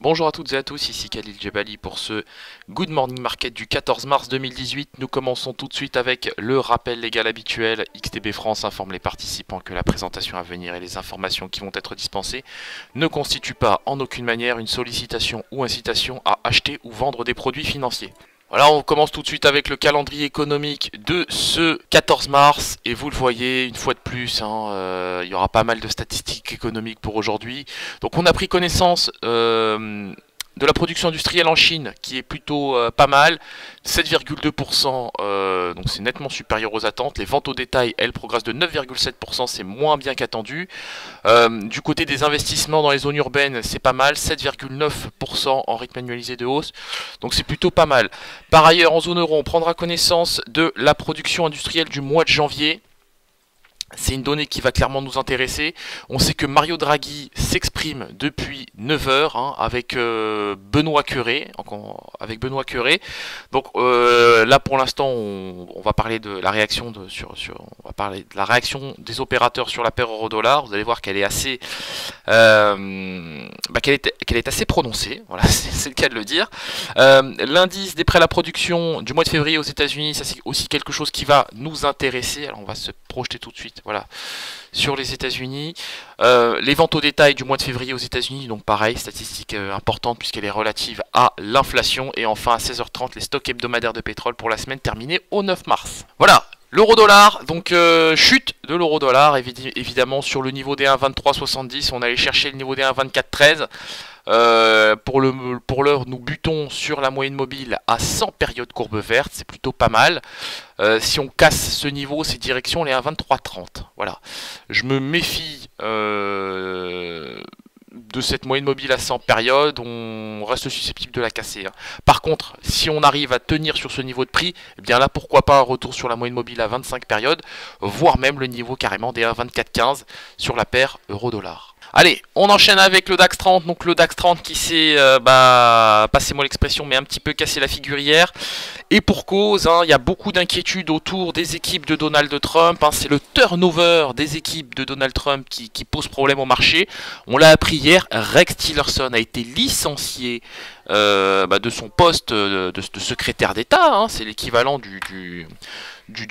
Bonjour à toutes et à tous, ici Khalil Djebali pour ce Good Morning Market du 14 mars 2018. Nous commençons tout de suite avec le rappel légal habituel. XTB France informe les participants que la présentation à venir et les informations qui vont être dispensées ne constituent pas en aucune manière une sollicitation ou incitation à acheter ou vendre des produits financiers. Voilà, on commence tout de suite avec le calendrier économique de ce 14 mars. Et vous le voyez, une fois de plus, il y aura pas mal de statistiques économiques pour aujourd'hui. Donc on a pris connaissance de la production industrielle en Chine, qui est plutôt pas mal, 7,2%, donc c'est nettement supérieur aux attentes. Les ventes au détail, elles, progressent de 9,7%, c'est moins bien qu'attendu. Du côté des investissements dans les zones urbaines, c'est pas mal, 7,9% en rythme annualisé de hausse, donc c'est plutôt pas mal. Par ailleurs, en zone euro, on prendra connaissance de la production industrielle du mois de janvier. C'est une donnée qui va clairement nous intéresser. On sait que Mario Draghi s'exprime depuis 9 h avec Benoît Cœuré. Donc là pour l'instant on va parler de la réaction on va parler de la réaction des opérateurs sur la paire euro-dollar. Vous allez voir qu'elle est assez qu'elle est assez prononcée. Voilà, c'est le cas de le dire. L'indice des prêts à la production du mois de février aux États-Unis, ça c'est aussi quelque chose qui va nous intéresser. Alors on va se projeter tout de suite. Voilà, sur les États-Unis, les ventes au détail du mois de février aux États-Unis, donc pareil, statistique importante puisqu'elle est relative à l'inflation. Et enfin à 16h30, les stocks hebdomadaires de pétrole pour la semaine terminée au 9 mars. Voilà, l'euro-dollar, donc chute de l'euro-dollar, évidemment sur le niveau des 1,2370, on allait chercher le niveau des 1,2413. Pour l'heure, nous butons sur la moyenne mobile à 100 périodes courbe verte, c'est plutôt pas mal. Si on casse ce niveau, c'est direction les 1,2330. Voilà. Je me méfie de cette moyenne mobile à 100 périodes, on reste susceptible de la casser. Par contre, si on arrive à tenir sur ce niveau de prix, eh bien là, pourquoi pas un retour sur la moyenne mobile à 25 périodes, voire même le niveau carrément des 1,2415 sur la paire euro-dollar. Allez, on enchaîne avec le DAX 30, donc le DAX 30 qui s'est, passez-moi l'expression, mais un petit peu cassé la figure hier. Et pour cause, il y a beaucoup d'inquiétudes autour des équipes de Donald Trump. C'est le turnover des équipes de Donald Trump qui pose problème au marché. On l'a appris hier, Rex Tillerson a été licencié de son poste de secrétaire d'État. C'est l'équivalent du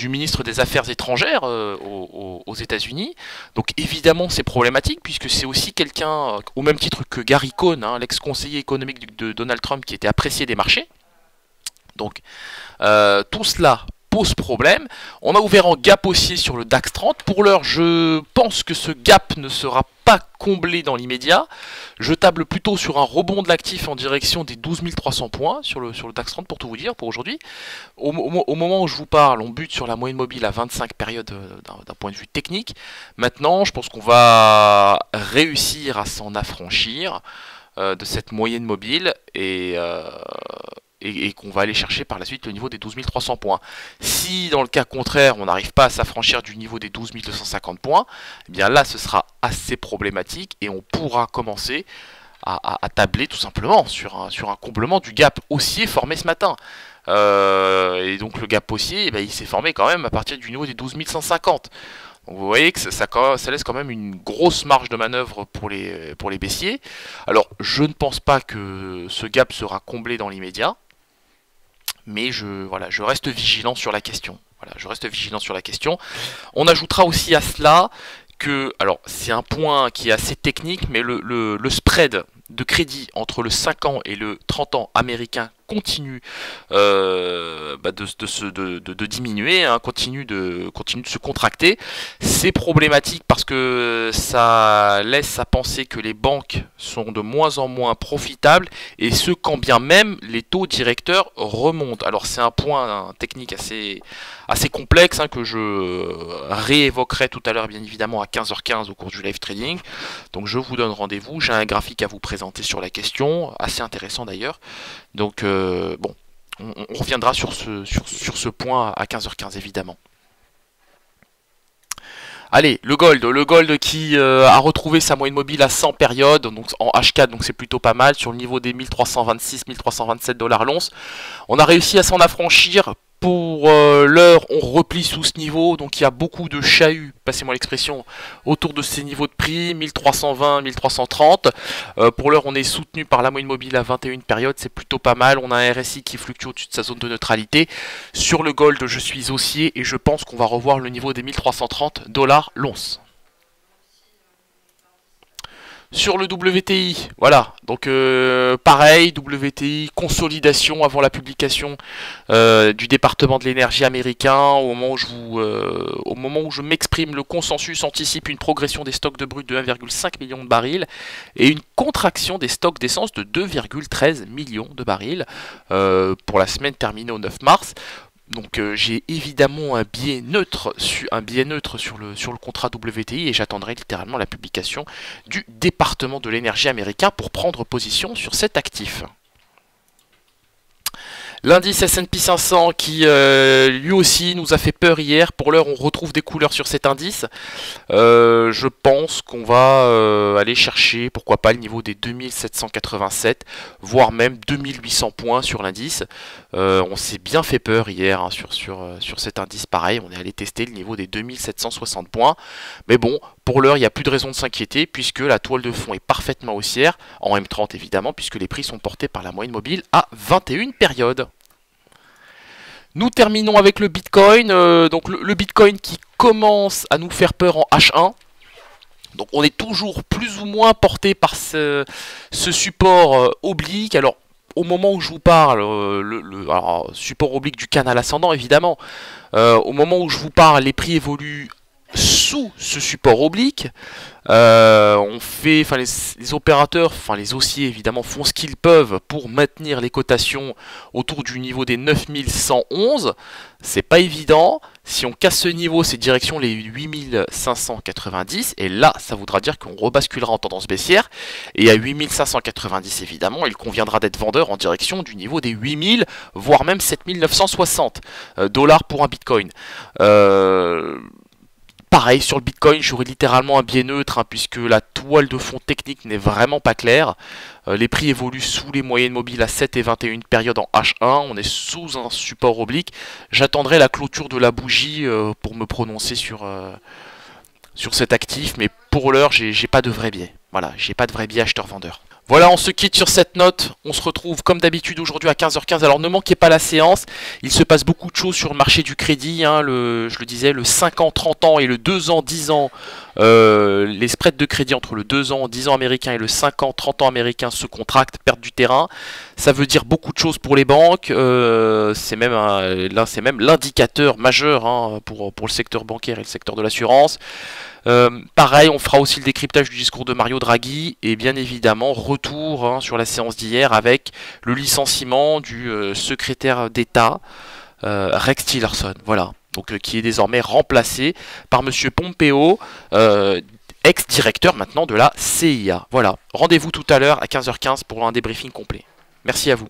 ministre des Affaires étrangères aux États-Unis. Donc évidemment c'est problématique puisque c'est aussi quelqu'un, au même titre que Gary Cohn, l'ex-conseiller économique de Donald Trump qui était apprécié des marchés. Donc tout cela pose problème. On a ouvert en gap haussier sur le DAX 30. Pour l'heure, je pense que ce gap ne sera pas comblé dans l'immédiat. Je table plutôt sur un rebond de l'actif en direction des 12 300 points sur le DAX 30 pour tout vous dire pour aujourd'hui. Au moment où je vous parle, on bute sur la moyenne mobile à 25 périodes d'un point de vue technique. Maintenant, je pense qu'on va réussir à s'en affranchir de cette moyenne mobile et qu'on va aller chercher par la suite le niveau des 12 300 points. Si dans le cas contraire, on n'arrive pas à s'affranchir du niveau des 12 250 points, eh bien là ce sera assez problématique et on pourra commencer à tabler tout simplement sur un comblement du gap haussier formé ce matin. Et donc le gap haussier, il s'est formé quand même à partir du niveau des 12 150. Donc vous voyez que ça laisse quand même une grosse marge de manœuvre pour les baissiers. Alors je ne pense pas que ce gap sera comblé dans l'immédiat. Mais je reste vigilant sur la question. On ajoutera aussi à cela que, alors c'est un point qui est assez technique, mais le spread de crédit entre le 5 ans et le 30 ans américain continue de diminuer, continue de se contracter. C'est problématique parce que ça laisse à penser que les banques sont de moins en moins profitables, et ce quand bien même les taux directeurs remontent. Alors c'est un point technique assez complexe que je réévoquerai tout à l'heure bien évidemment à 15h15 au cours du live trading. Donc je vous donne rendez-vous, j'ai un graphique à vous présenter sur la question, assez intéressant d'ailleurs. Donc bon, on reviendra sur ce point à 15h15 évidemment. Allez, le gold qui a retrouvé sa moyenne mobile à 100 périodes, donc en H4, donc c'est plutôt pas mal, sur le niveau des 1326-1327 $ l'once. On a réussi à s'en affranchir Pour l'heure, on replie sous ce niveau, donc il y a beaucoup de chahuts, passez-moi l'expression, autour de ces niveaux de prix, 1320, 1330. Pour l'heure, on est soutenu par la moyenne mobile à 21 périodes, c'est plutôt pas mal. On a un RSI qui fluctue au-dessus de sa zone de neutralité. Sur le gold, je suis haussier et je pense qu'on va revoir le niveau des 1330 $ l'once. Sur le WTI, voilà, donc pareil, WTI, consolidation avant la publication du département de l'énergie américain. Au moment où je m'exprime, le consensus anticipe une progression des stocks de brut de 1,5 million de barils et une contraction des stocks d'essence de 2,13 millions de barils pour la semaine terminée au 9 mars. Donc j'ai évidemment un biais neutre sur le contrat WTI et j'attendrai littéralement la publication du département de l'énergie américain pour prendre position sur cet actif. L'indice S&P 500 qui lui aussi nous a fait peur hier. Pour l'heure, on retrouve des couleurs sur cet indice. Je pense qu'on va aller chercher, pourquoi pas, le niveau des 2787, voire même 2800 points sur l'indice. On s'est bien fait peur hier hein, sur cet indice. Pareil, on est allé tester le niveau des 2760 points. Mais bon, pour l'heure, il n'y a plus de raison de s'inquiéter puisque la toile de fond est parfaitement haussière, en M30 évidemment, puisque les prix sont portés par la moyenne mobile à 21 périodes. Nous terminons avec le Bitcoin, donc le Bitcoin qui commence à nous faire peur en H1. Donc on est toujours plus ou moins porté par ce support oblique. Alors au moment où je vous parle, alors, support oblique du canal ascendant évidemment, au moment où je vous parle, les prix évoluent sous ce support oblique. Les opérateurs, les haussiers évidemment font ce qu'ils peuvent pour maintenir les cotations autour du niveau des 9111. C'est pas évident. Si on casse ce niveau, c'est direction les 8590 et là ça voudra dire qu'on rebasculera en tendance baissière et à 8590 évidemment il conviendra d'être vendeur en direction du niveau des 8000 voire même 7960 $ pour un Bitcoin. Pareil, sur le Bitcoin, j'aurai littéralement un biais neutre, hein, puisque la toile de fond technique n'est vraiment pas claire. Les prix évoluent sous les moyennes mobiles à 7 et 21 périodes en H1. On est sous un support oblique. J'attendrai la clôture de la bougie pour me prononcer sur cet actif. Mais pour l'heure, j'ai pas de vrai biais. Voilà, j'ai pas de vrai biais acheteur-vendeur. Voilà, on se quitte sur cette note. On se retrouve comme d'habitude aujourd'hui à 15h15. Alors ne manquez pas la séance. Il se passe beaucoup de choses sur le marché du crédit. Hein, je le disais, le 5 ans, 30 ans et le 2 ans, 10 ans. Les spreads de crédit entre le 2 ans, 10 ans américain et le 5 ans, 30 ans américain se contractent, perdent du terrain. Ça veut dire beaucoup de choses pour les banques. C'est même l'indicateur majeur hein, pour le secteur bancaire et le secteur de l'assurance. Pareil, on fera aussi le décryptage du discours de Mario Draghi et bien évidemment retour hein, sur la séance d'hier avec le licenciement du secrétaire d'État Rex Tillerson, voilà, donc qui est désormais remplacé par Monsieur Pompeo, ex-directeur maintenant de la CIA. Voilà, rendez-vous tout à l'heure à 15h15 pour un débriefing complet. Merci à vous.